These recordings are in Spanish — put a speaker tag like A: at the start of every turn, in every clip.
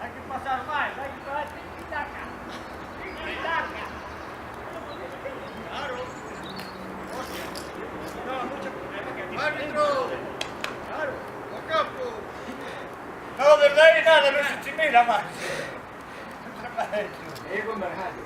A: Hay que pasar más, hay que pasar tiki-taka. Tiki-taka. Claro. Hostia. No, mucho problema que aquí.
B: ¡Árbitro!
A: Claro.
B: ¡A campo!
A: No, verdad y nada, no se chimila más.
C: Es con Berjalio.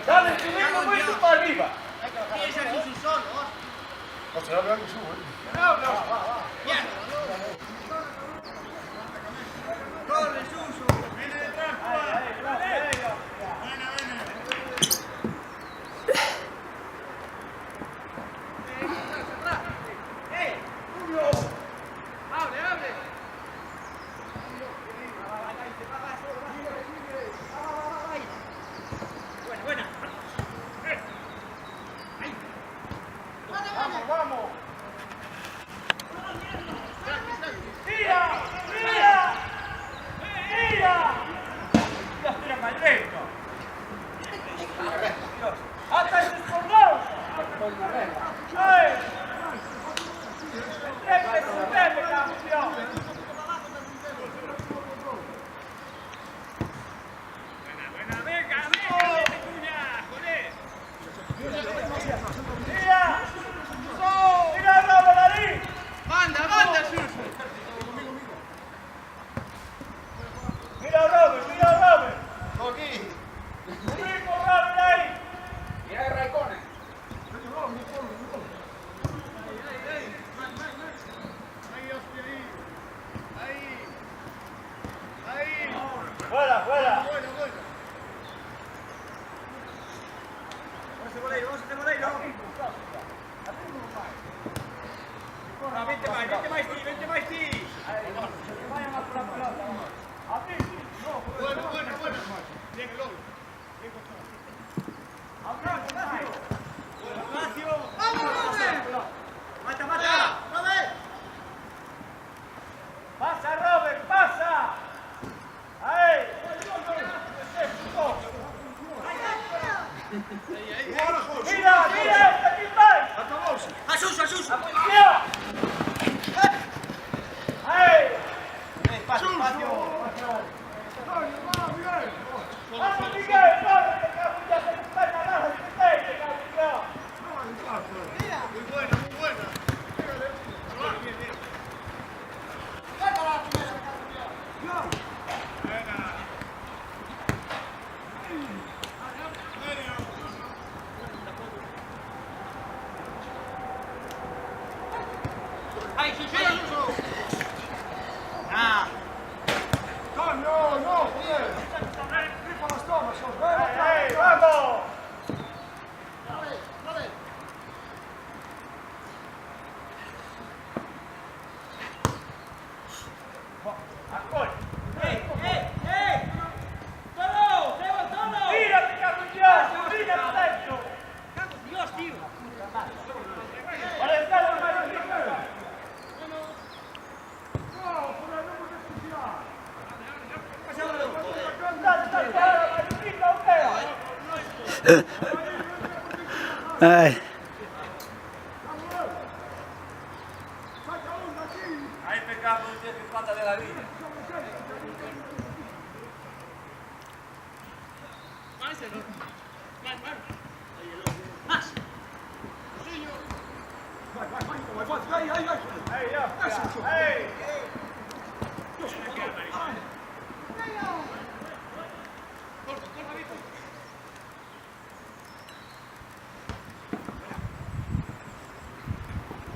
A: Dale, subimos mucho para arriba.
B: O sea, vean que subo,
A: Corre, Suso. Viene detrás, Vamos. ¡Tira! Dios, tira mal recto. Dios, ¡hasta el desbordado! ¡Ay! ¡Supreme, campeón! Buena, venga, cuña, joder. ¡Tira! ¡Tira, Robert, ahí!
D: Manda, Suso.
A: ¡Mira, Robert!
B: Aquí.
A: ¡Rico, Robert, ahí!
C: Mira el Raikkonen.
A: ¡Fuera!
B: Bueno.
A: Vamos a hacer boleiro. No, vente más, sí. Vaya más por la pelota, vamos. Así, sí.
B: Bueno. Bien, el lobby.
A: Ignacio. Mata. Pasa, Robert, pasa. Ahí. Mira, esta, ¿quién más?
B: Acabóse.
D: A Suso.
A: ¡Atención! ¡Ahí! Espacio. ¡Vamos, Miguel! ¡Vamos, que cago ya se está ganando! ¡Se cago!
B: Muy buena.
D: ¡Ay, Suso! ¡Ah!
B: No, bien. Rifa las tomas,
A: ¡Ey, vamos! ¡Acol! ¡Tira, te cago en Dios! ¡Tira por dentro!
D: Dios, tío.
A: ¡Para el caso, Mario Rico!
E: Ay.
A: Ahí pecamos un 10 pata de la vida.
D: Más.
A: ¡Ey, ya! ¡Ey!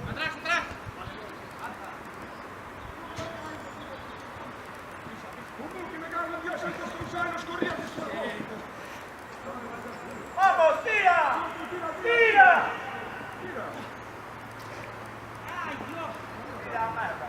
D: Atrás.
A: ¡Vamos, tira! ¡Tira! ¡Ay, Dios! Tira, merda.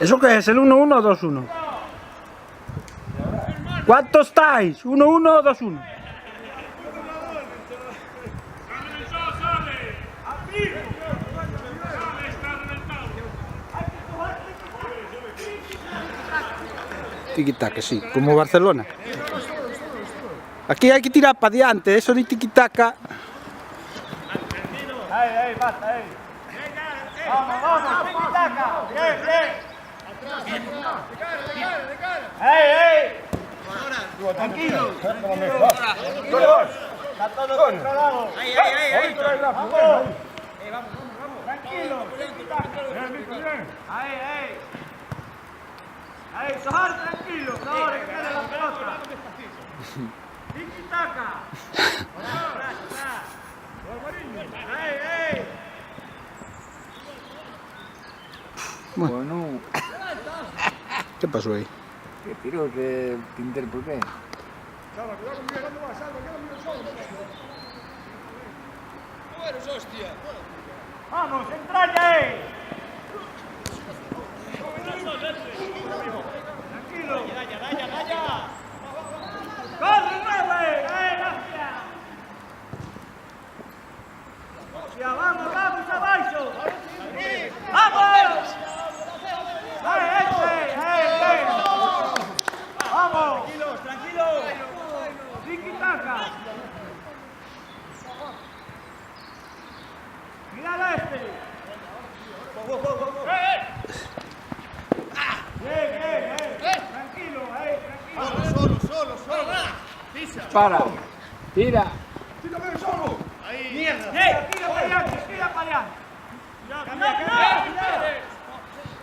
E: ¿Eso qué es? ¿El 1-1 o 2-1? ¿Cuánto estáis? ¿1-1 o 2-1? Tiki-taka, sí, como Barcelona. Aquí hay que tirar para adelante, eso de tiki-taka.
A: Ahí, basta, ahí. Vamos, tiki-taka. Bien, bien. ¡Ey! Tranquilo. Está todo controlado.
D: Ahí.
A: Vamos. Tranquilo. Ahí, Sohar, tranquilo. No, le quede la pelota. Tiki-taka. Ahí.
C: Bueno,
E: ¿Qué pasó ahí?
C: ¿qué tiro de Tinder por qué?
A: Vamos, entraña ahí. Tranquilo. Daya. ¡Corre, mueve! Gracias. Ya, vamos, abajo. ¡Vamos! ¡Ahí! ¡Vamos! Tranquilos. Tiki-taka. Mira este. Bien. Tranquilo.
B: Solo.
C: Para, tira.
A: Tira para allá. Cambia.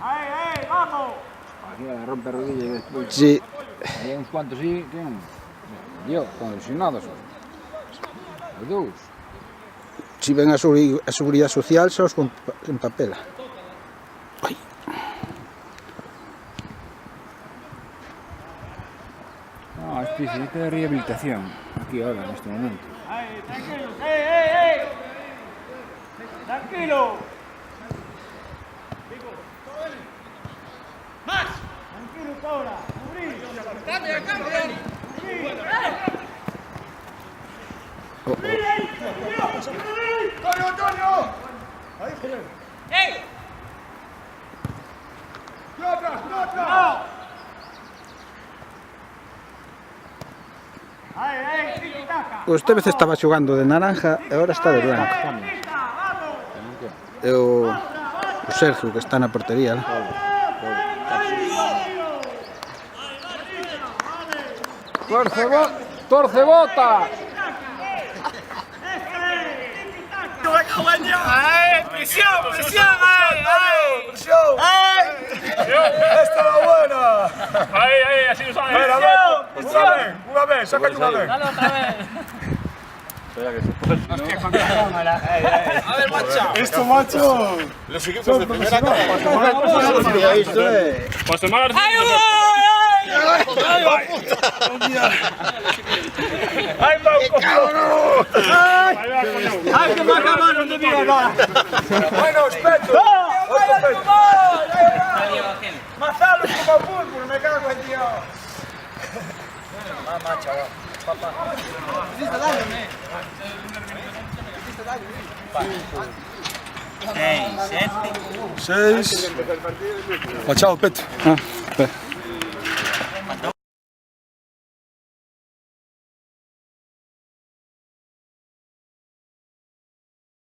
A: Ahí, vamos.
C: Aquí la rompe rodilla y después.
E: Sí.
C: Hay uns cuantos sí, que non. Yo, con lesionados. Os dous.
E: Si ven a Seguridad Social, se os empapela. Ay.
C: No, es necesita de rehabilitación. Aquí ahora, en este momento.
A: Ahí, tranquilos. Tranquilo.
D: Más.
A: Tranquilos ahora.
D: Cambia.
B: Antonio.
D: ¡Ey!
B: No atrás.
A: Ahí, tiki-taka.
E: Usted vez estaba xogando de naranja e ahora está de blanco. É o Sergio que está na portería, ¿no?
C: Torce botas.
A: ¡Presión!
B: Esta era buena.
A: Ahí, así lo saben.
B: Una vez, sácate una vez.
D: Dale otra vez. A ver, macho.
B: Esto, macho. Los equipos de primera
A: ¡Ay, que marca mano de mierda!
B: Bueno, espeto.
A: ¡Mazalo como fútbol! ¡Me cago en Dios! Mamá, chaval. Papá. ¿Hiciste daño? ¿Hiciste daño? 6, 7.
B: 6. Chao, Peto.